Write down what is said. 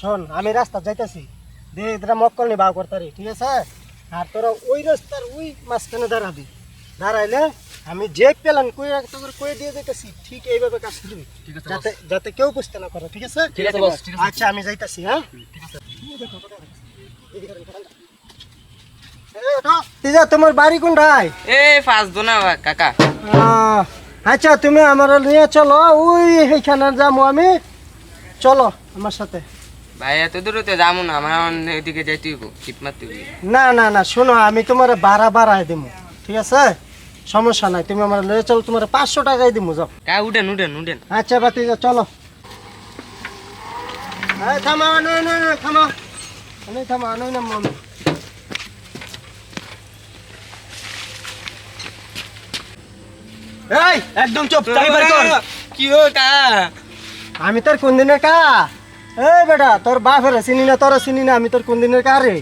শোন, আমি রাস্তা যাইতেছি, দে এরা মক্কল নি বাউ করতারি, ঠিক আছে? আর তোরা ওই রাস্তার ওই মাঝখানে দাঁড়াবি, দাঁড়াইলে আমি যে প্ল্যান কই দিয়ে যাইতেছি ঠিক এইভাবে কাজ করবি, যাতে যাতে কেউ বুঝতে না পারে, ঠিক আছে? ঠিক আছে বস, ঠিক আছে। আচ্ছা আমি যাইতাছি, হ্যাঁ? তোমার বাড়ি কোনটায়? ফাঁস দো না কাকা। আচ্ছা তুমি আমার নিয়ে চলো, ওই এইখানে যাবো আমি, চলো আমার সাথে। ভাই এত দূরতে যাবো না, আমার এদিকে যাইতে হইব, টিপ মারতে হইব। না না না, শোনো, আমি তোমার ভাড়া বাড়াই দিব, ঠিক আছে? সমস্যা নাই, তুমি আমার নিয়ে চলো, তোমার 500 টাকাই দিব, যাও। কা উঠেন উঠেন উঠেন। আচ্ছা বাতি, চলো। থামা, নয় নয় নয়, থামা, থামা, নয় না মন। এই একদম চুপ, চাবি বের কর। কি হো কা? আমি তোর কোন দিনের কা? এই বেটা, তোর বাপের চিনি না, তোর চিনি না, আমি তোর কোন দিনের কা রে?